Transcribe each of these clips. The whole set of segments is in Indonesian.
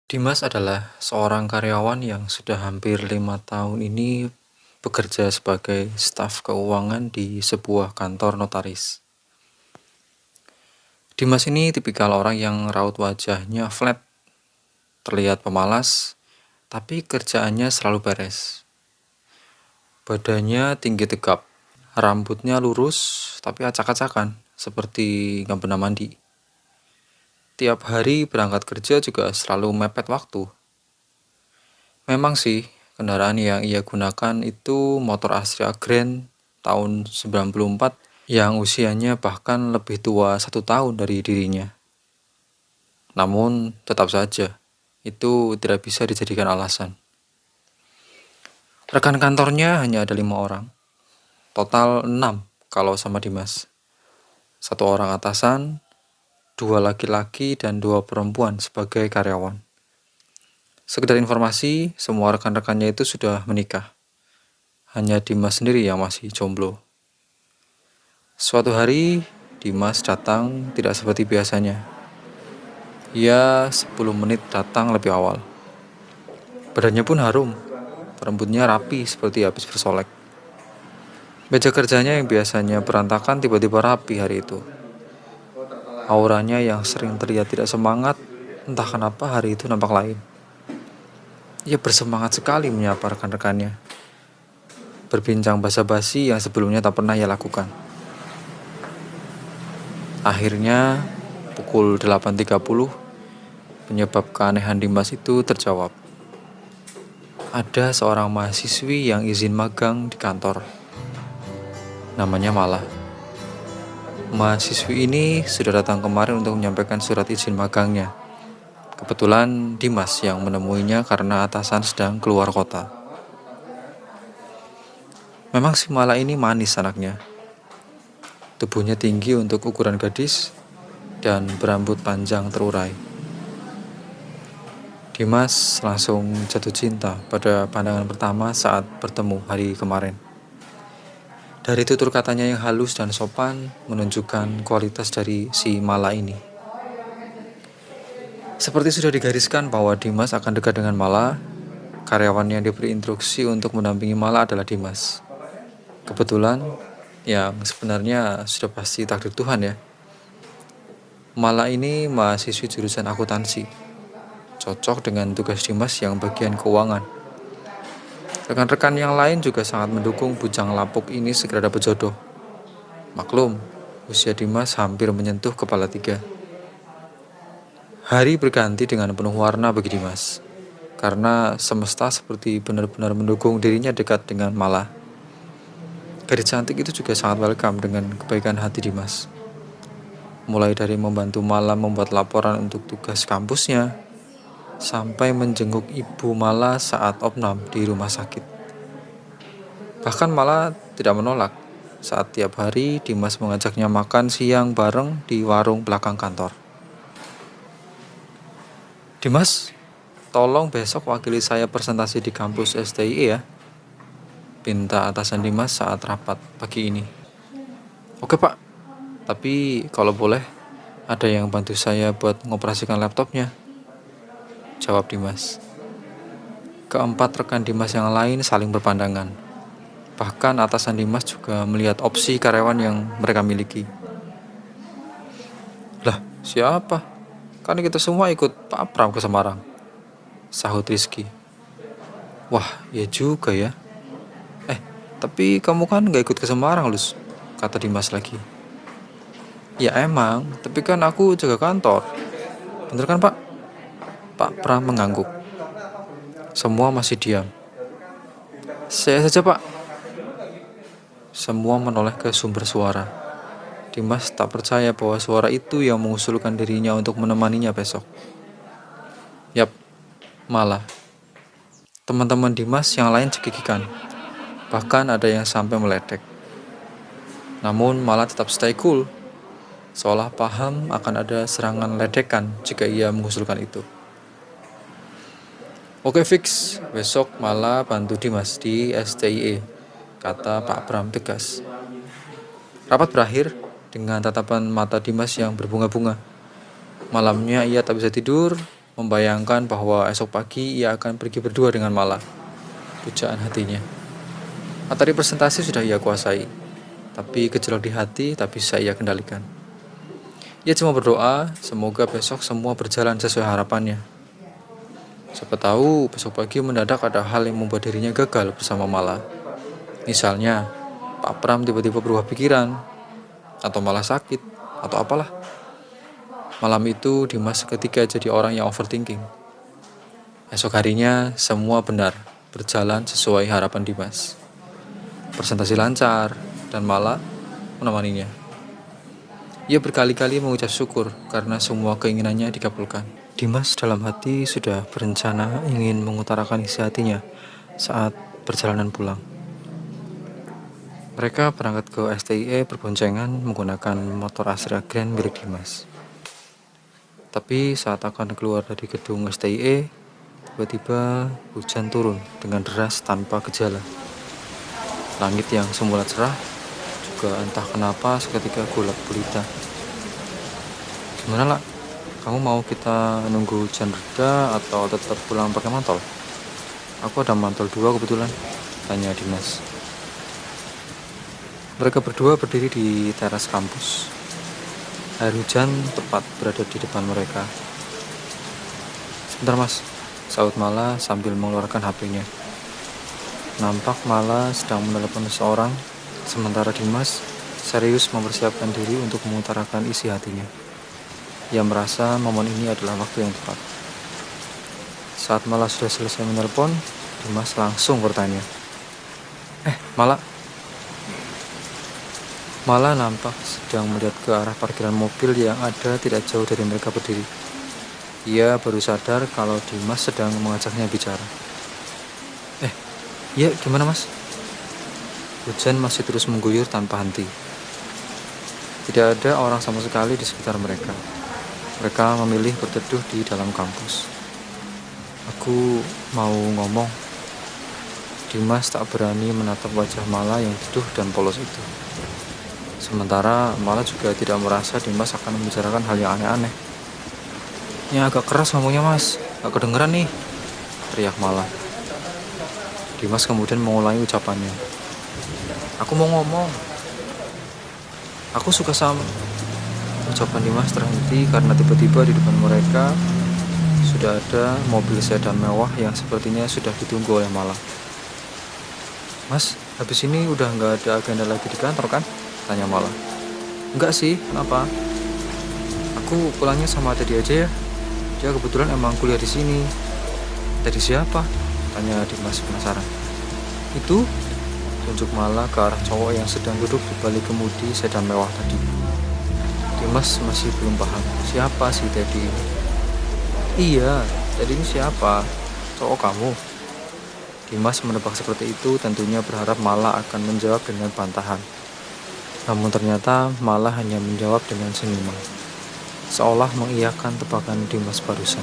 Dimas adalah seorang karyawan yang sudah hampir 5 tahun ini bekerja sebagai staf keuangan di sebuah kantor notaris. Dimas ini tipikal orang yang raut wajahnya flat, terlihat pemalas, tapi kerjaannya selalu beres. Badannya tinggi tegap, rambutnya lurus tapi acak-acakan, seperti nggak pernah mandi. Tiap hari berangkat kerja juga selalu mepet waktu. Memang sih, kendaraan yang ia gunakan itu motor Astrea Grand tahun 94 yang usianya bahkan lebih tua 1 tahun dari dirinya. Namun, tetap saja, itu tidak bisa dijadikan alasan. Rekan kantornya hanya ada 5 orang, total 6 kalau sama Dimas. 1 orang atasan, 2 laki-laki dan 2 perempuan sebagai karyawan. Sekedar informasi, semua rekan-rekannya itu sudah menikah. Hanya Dimas sendiri yang masih jomblo. Suatu hari, Dimas datang tidak seperti biasanya. Ia 10 menit datang lebih awal. Badannya pun harum, rambutnya rapi seperti habis bersolek. Meja kerjanya yang biasanya berantakan tiba-tiba rapi hari itu. Auranya yang sering terlihat tidak semangat, entah kenapa hari itu nampak lain. Ia bersemangat sekali menyapa rekan-rekannya, berbincang basa-basi yang sebelumnya tak pernah ia lakukan. Akhirnya, pukul 8.30, penyebab keanehan Dimas itu terjawab. Ada seorang mahasiswi yang izin magang di kantor. Namanya Mala. Mahasiswi ini sudah datang kemarin untuk menyampaikan surat izin magangnya. Kebetulan Dimas yang menemuinya karena atasan sedang keluar kota. Memang si Mala ini manis anaknya. Tubuhnya tinggi untuk ukuran gadis dan berambut panjang terurai. Dimas langsung jatuh cinta pada pandangan pertama saat bertemu hari kemarin. Dari tutur katanya yang halus dan sopan menunjukkan kualitas dari si Mala ini. Seperti sudah digariskan bahwa Dimas akan dekat dengan Mala, karyawan yang diberi instruksi untuk mendampingi Mala adalah Dimas. Kebetulan, yang sebenarnya sudah pasti takdir Tuhan ya. Mala ini mahasiswi jurusan akuntansi, cocok dengan tugas Dimas yang bagian keuangan. Rekan-rekan yang lain juga sangat mendukung bujang lapuk ini segera dapat jodoh. Maklum, usia Dimas hampir menyentuh kepala 3. Hari berganti dengan penuh warna bagi Dimas, karena semesta seperti benar-benar mendukung dirinya dekat dengan Mala. Gadis cantik itu juga sangat welcome dengan kebaikan hati Dimas. Mulai dari membantu Mala membuat laporan untuk tugas kampusnya, sampai menjenguk ibu Mala saat opnam di rumah sakit. Bahkan Mala tidak menolak saat tiap hari Dimas mengajaknya makan siang bareng di warung belakang kantor. Dimas, tolong besok wakili saya presentasi di kampus STIE ya, pinta atasan Dimas saat rapat pagi ini. Oke Pak, tapi kalau boleh ada yang bantu saya buat mengoperasikan laptopnya, jawab Dimas. Keempat rekan Dimas yang lain saling berpandangan. Bahkan atasan Dimas juga melihat opsi karyawan yang mereka miliki. Lah, siapa? Kan kita semua ikut Pak Pram ke Semarang, sahut Rizky. Wah, ya juga ya. Tapi kamu kan gak ikut ke Semarang, Lus, kata Dimas lagi. Ya emang, tapi kan aku jaga kantor. Bener kan Pak? Pak Pram mengangguk. Semua masih diam. Saya saja Pak. Semua menoleh ke sumber suara. Dimas tak percaya bahwa suara itu yang mengusulkan dirinya untuk menemaninya besok. Yap, Mala. Teman-teman Dimas yang lain cekikikan. Bahkan ada yang sampai meledek. Namun Mala tetap stay cool, seolah paham akan ada serangan ledekan jika ia mengusulkan itu. Oke fix, besok Mala bantu Dimas di STIE, kata Pak Pram tegas. Rapat berakhir dengan tatapan mata Dimas yang berbunga-bunga. Malamnya ia tak bisa tidur, membayangkan bahwa esok pagi ia akan pergi berdua dengan Mala. Pujaan hatinya. Materi presentasi sudah ia kuasai, tapi gejolak di hati tak bisa ia kendalikan. Ia cuma berdoa, semoga besok semua berjalan sesuai harapannya. Siapa tahu besok pagi mendadak ada hal yang membuat dirinya gagal bersama Mala. Misalnya, Pak Pram tiba-tiba berubah pikiran, atau malah sakit, atau apalah. Malam itu Dimas seketika jadi orang yang overthinking. Esok harinya semua benar, berjalan sesuai harapan Dimas. Presentasi lancar, dan Mala menemaninya. Ia berkali-kali mengucap syukur karena semua keinginannya dikabulkan. Dimas dalam hati sudah berencana ingin mengutarakan isi hatinya saat perjalanan pulang. Mereka berangkat ke STIE berboncengan menggunakan motor Astra Grand milik Dimas. Tapi saat akan keluar dari gedung STIE, tiba-tiba hujan turun dengan deras tanpa gejala. Langit yang semula cerah juga entah kenapa seketika gelap gulita. Gimana lah? Kamu mau kita nunggu hujan reda atau tetap pulang pakai mantol? Aku ada mantol 2 kebetulan, tanya Dimas. Mereka berdua berdiri di teras kampus. Air hujan tepat berada di depan mereka. Sebentar mas, saut Mala sambil mengeluarkan HP-nya. Nampak Mala sedang menelepon seseorang, sementara Dimas serius mempersiapkan diri untuk mengutarakan isi hatinya. Ia merasa momen ini adalah waktu yang tepat. Saat Mala sudah selesai menelepon, Dimas langsung bertanya, Mala? Mala nampak sedang melihat ke arah parkiran mobil yang ada tidak jauh dari mereka berdiri. Ia baru sadar kalau Dimas sedang mengajaknya bicara. Iya, gimana mas? Hujan masih terus mengguyur tanpa henti. Tidak ada orang sama sekali di sekitar mereka. Mereka memilih berteduh di dalam kampus. Aku mau ngomong. Dimas tak berani menatap wajah Mala yang teduh dan polos itu. Sementara Mala juga tidak merasa Dimas akan membicarakan hal yang aneh-aneh. Yang agak keras ngomongnya mas, gak kedengeran nih, teriak Mala. Dimas kemudian mengulangi ucapannya. Aku mau ngomong. Aku suka sama. Ucapan Dimas terhenti karena tiba-tiba di depan mereka sudah ada mobil sedan mewah yang sepertinya sudah ditunggu oleh Mala. Mas, habis ini udah nggak ada agenda lagi di kantor kan? Tanya Mala. Enggak sih, kenapa? Aku pulangnya sama Teddy aja ya. Dia kebetulan emang kuliah di sini. Teddy siapa? Tanya Dimas penasaran. Itu? Tunjuk Mala ke arah cowok yang sedang duduk di balik kemudi sedan mewah tadi. Dimas masih belum paham siapa si Teddy ini. Iya, Teddy ini siapa? Cowok kamu? Dimas menebak seperti itu, tentunya berharap Mala akan menjawab dengan bantahan. Namun ternyata Mala hanya menjawab dengan senyuman, seolah mengiyakan tebakan Dimas barusan.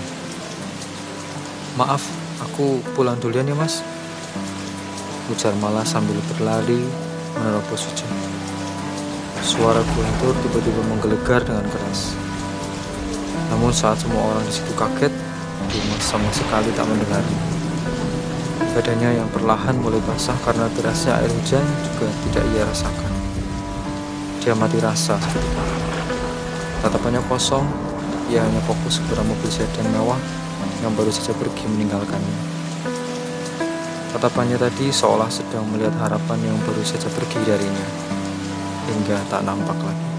Maaf, aku pulang duluan ya mas, ujar Mala sambil berlari menerobos hujan. Suara guntur tiba-tiba menggelegar dengan keras. Namun saat semua orang di situ kaget, Dimas sama sekali tak mendengar. Badannya yang perlahan mulai basah karena derasnya air hujan juga tidak ia rasakan. Dia mati rasa seketika. Tatapannya kosong, ia hanya fokus kepada mobil sedan mewah yang baru saja pergi meninggalkannya. Tatapannya tadi seolah sedang melihat harapan yang baru saja pergi darinya, hingga tak nampak lagi.